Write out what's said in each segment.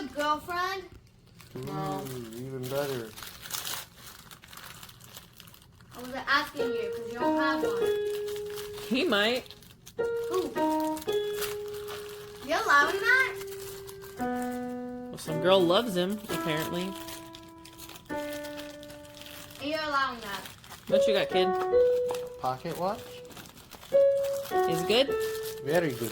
a girlfriend? No. Even better. I was asking you because you don't have one. He might. Who? You're allowing that? Well, some girl loves him, apparently. And you're allowing that. What you got, kid? Pocket watch? Is it good? Very good.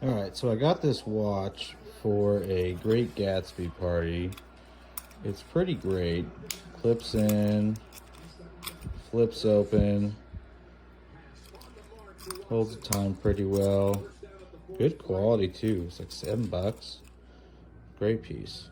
Alright, so I got this watch for a Great Gatsby party. It's pretty great. Clips in, flips open, holds the time pretty well. Good quality too. It's like $7. Great piece.